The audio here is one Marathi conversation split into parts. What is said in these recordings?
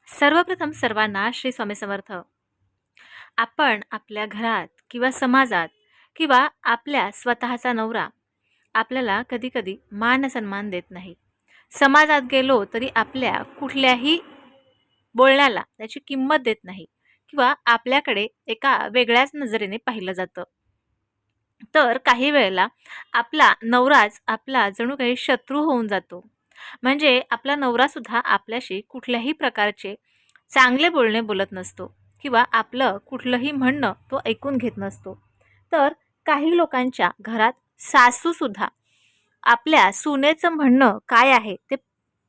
सर्वप्रथम सर्वांना श्री स्वामी समर्थ. आपण आपल्या घरात किंवा समाजात किंवा आपल्या स्वतःचा नवरा आपल्याला कधी-कधी मान-सन्मान देत नाही. समाजात गेलो तरी आपल्या कुठल्याही बोलण्याला त्याची किंमत देत नाही किंवा आपल्याकडे एका वेगळ्याच नजरेने पाहिलं जातं. तर काही वेळेला आपला नवराच आपला जणू काही शत्रू होऊन जातो. म्हणजे आपला नवरासुद्धा आपल्याशी कुठल्याही प्रकारचे चांगले बोलणे बोलत नसतो किंवा आपलं कुठलंही म्हणणं तो ऐकून घेत नसतो. तर काही लोकांच्या घरात सासूसुद्धा आपल्या सुनेचं म्हणणं काय आहे ते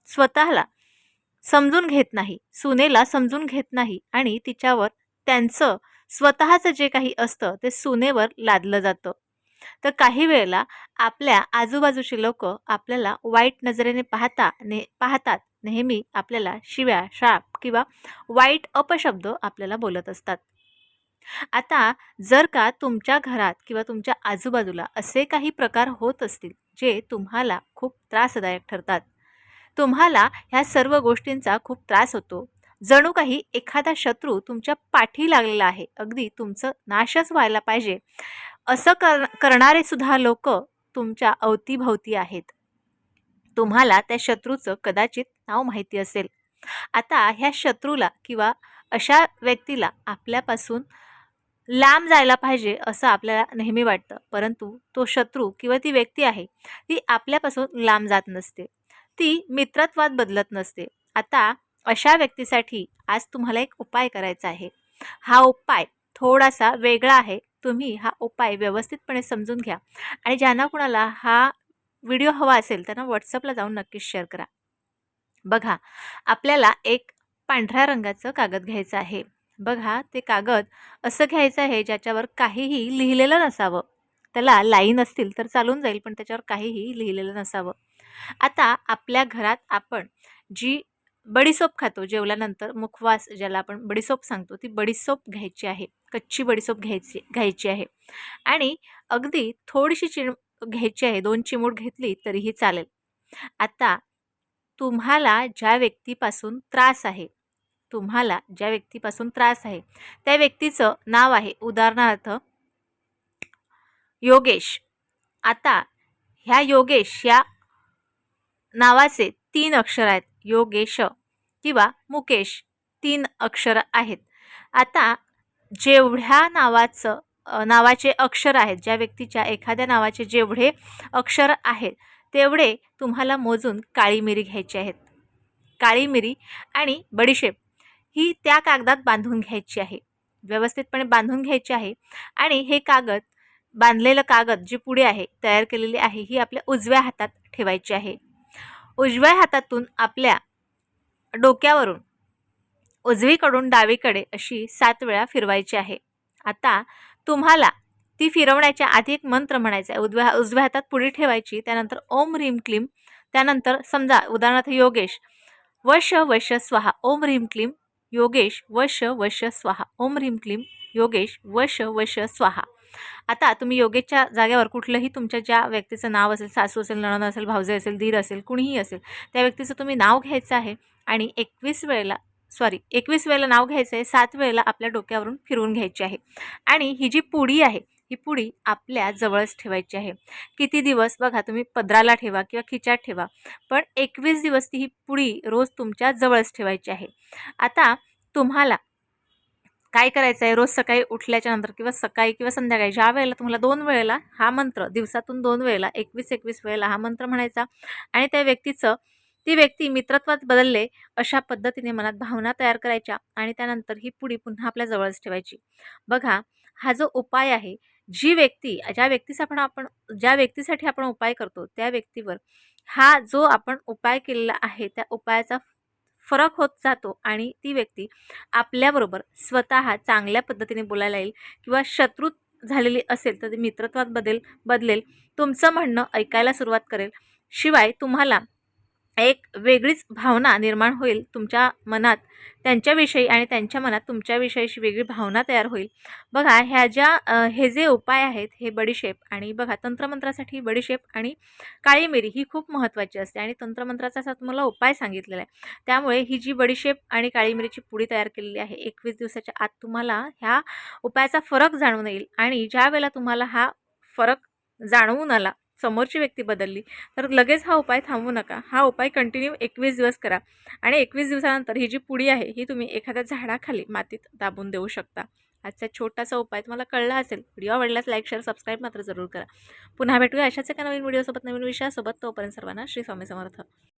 स्वतःला समजून घेत नाही, सुनेला समजून घेत नाही आणि तिच्यावर त्यांचं स्वतःचं जे काही असतं ते सुनेवर लादलं जातं. तर काही वेळेला आपल्या आजूबाजूची लोकं आपल्याला वाईट नजरेने पाहतात. नेहमी आपल्याला शिव्या, शाप किंवा वाईट अपशब्द आपल्याला बोलत असतात. आता जर का तुमच्या घरात किंवा तुमच्या आजूबाजूला असे काही प्रकार होत असतील, जे तुम्हाला खूप त्रासदायक ठरतात. तुम्हाला ह्या सर्व गोष्टींचा खूप त्रास होतो. जणू काही एखादा शत्रू तुमच्या पाठी लागलेला आहे. अगदी तुमचं नाशच व्हायला पाहिजे, असं करणारे सुद्धा लोकं तुमच्या अवतीभवती आहेत. तुम्हाला त्या शत्रूचं कदाचित नाव माहिती असेल. आता ह्या शत्रूला किंवा अशा व्यक्तीला आपल्यापासून लांब जायला पाहिजे असं आपल्याला नेहमी वाटतं. परंतु तो शत्रू किंवा ती व्यक्ती आहे, ती आपल्यापासून लांब जात नसते. ती मित्रत्वात बदलत नसते. आता अशा व्यक्तीसाठी आज तुम्हाला एक उपाय करायचा आहे. हा उपाय थोडासा वेगळा आहे. तुम्ही हा उपाय व्यवस्थितपणे समजून घ्या आणि ज्यांना कुणाला हा व्हिडिओ हवा असेल त्यांना WhatsAppला जाऊन नक्कीच शेअर करा. बघा, आपल्याला एक पांढऱ्या रंगाचं कागद घ्यायचं आहे. बघा, ते कागद असं घ्यायचं आहे ज्याच्यावर काहीही लिहिलेलं नसावं. त्याला लाईन असतील तर चालून जाईल, पण त्याच्यावर काहीही लिहिलेलं नसावं. आता आपल्या घरात आपण जी बडीशोप खातो, जेवल्यानंतर मुखवास ज्याला आपण बडीशोप सांगतो, ती बडीशोप घ्यायची आहे. कच्ची बडीशोप घ्यायची आहे आणि अगदी थोडीशी घ्यायची आहे. 2 चिमूट घेतली तरीही चालेल. आता तुम्हाला ज्या व्यक्तीपासून त्रास आहे, त्या व्यक्तीचं नाव आहे उदाहरणार्थ योगेश. आता ह्या योगेश या नावाचे 3 अक्षर आहेत. योगेश किंवा मुकेश 3 अक्षर आहेत. आता जेवढ्या नावाचे अक्षर आहेत, ज्या व्यक्तीच्या एखाद्या नावाचे जेवढे अक्षर आहेत, तेवढे तुम्हाला मोजून काळी मिरी घ्यायची आहेत. काळी मिरी आणि बडीशेप ही त्या कागदात बांधून घ्यायची आहे. व्यवस्थितपणे बांधून घ्यायची आहे आणि हे बांधलेलं कागद जी पुडी आहे, तयार केलेली आहे, ही आपल्या उजव्या हातात ठेवायची आहे. उजव्या हातातून आपल्या डोक्यावरून उजवीकडून डावीकडे अशी 7 वेळा फिरवायची आहे. आता तुम्हाला ती फिरवण्याच्या आधी एक मंत्र म्हणायचा आहे. उजव्या हातात पुडी ठेवायची. त्यानंतर ओम ह्रीम क्लीम. त्यानंतर समजा उदाहरणार्थ योगेश वश वश स्वाहा. ओम ह्रीम क्लीम योगेश वश वश स्वाहा. ओम ह्रीम क्लीम योगेश वश वश स्वाहा. आता तुम्ही योगेशच्या जागेवर कुठलंही तुमच्या ज्या व्यक्तीचं नाव असेल, सासू असेल, नणंद असेल, भाऊजे असेल, दीर असेल, कुणीही असेल, त्या व्यक्तीचं तुम्ही नाव घ्यायचं आहे आणि 21 वेळेला नाव घ्यायचं आहे. 7 वेळेला आपल्या डोक्यावरून फिरवून घ्यायची आहे आणि ही जी पुडी आहे, ही पुडी आपल्या जवळच ठेवायची आहे. किती दिवस बघा, तुम्ही पदराला ठेवा किंवा खिच्यात ठेवा, पण 21 दिवस ती ही पुडी रोज तुमच्या जवळच ठेवायची आहे. आता तुम्हाला काय करायचं आहे, रोज सकाळी उठल्याच्या नंतर किंवा सकाळी किंवा संध्याकाळी ज्या वेळेला तुम्हाला 2 वेळेला हा मंत्र, दिवसातून 2 वेळेला 21-21 वेळेला हा मंत्र म्हणायचा आणि ती व्यक्ती मित्रत्वात बदलले अशा पद्धतीने मनात भावना तयार करायच्या आणि त्यानंतर ही पुडी पुन्हा आपल्या जवळच ठेवायची. बघा, हा जो उपाय आहे, ज्या व्यक्तीसाठी आपण उपाय करतो, त्या व्यक्तीवर हा जो आपण उपाय केलेला आहे, त्या उपायाचा फरक होत जातो आणि ती व्यक्ती आपल्याबरोबर स्वतः चांगल्या पद्धतीने बोलायला येईल किंवा शत्रू झालेली असेल तर ती मित्रत्वात बदलेल. तुमचं म्हणणं ऐकायला सुरुवात करेल. शिवाय तुम्हाला एक वेगळीच भावना निर्माण होईल तुमच्या मनात त्यांच्याविषयी, आणि त्यांच्या मनात तुमच्याविषयीची वेगळी भावना तयार होईल. बघा हे जे उपाय आहेत, हे बडीशेप, आणि बघा तंत्रमंत्रासाठी बडीशेप आणि काळी मिरी ही खूप महत्त्वाची असते, आणि तंत्रमंत्राचा असा तुम्हाला उपाय सांगितलेला आहे. त्यामुळे ही जी बडीशेप आणि काळी मिरीची पुडी तयार केलेली आहे, 21 दिवसाच्या आत तुम्हाला ह्या उपायाचा फरक जाणवून येईल. आणि ज्यावेळेला तुम्हाला हा फरक जाणवून आला, समोरची व्यक्ती बदलली, तर लगेच हा उपाय थांबवू नका. हा उपाय कंटिन्यू 21 दिवस करा, आणि 21 दिवसानंतर ही जी पुडी आहे ही तुम्ही एखाद्या झाडाखाली मातीत दाबून देऊ शकता. आजचा छोटासा उपाय तुम्हाला कळला असेल. व्हिडिओ आवडल्यास लाईक, शेअर, सबस्क्राईब मात्र जरूर करा. पुन्हा भेटूया अशाच एका नवीन व्हिडिओसोबत, नवीन विषयासोबत. तोपर्यंत सर्वांना श्री स्वामी समर्थ.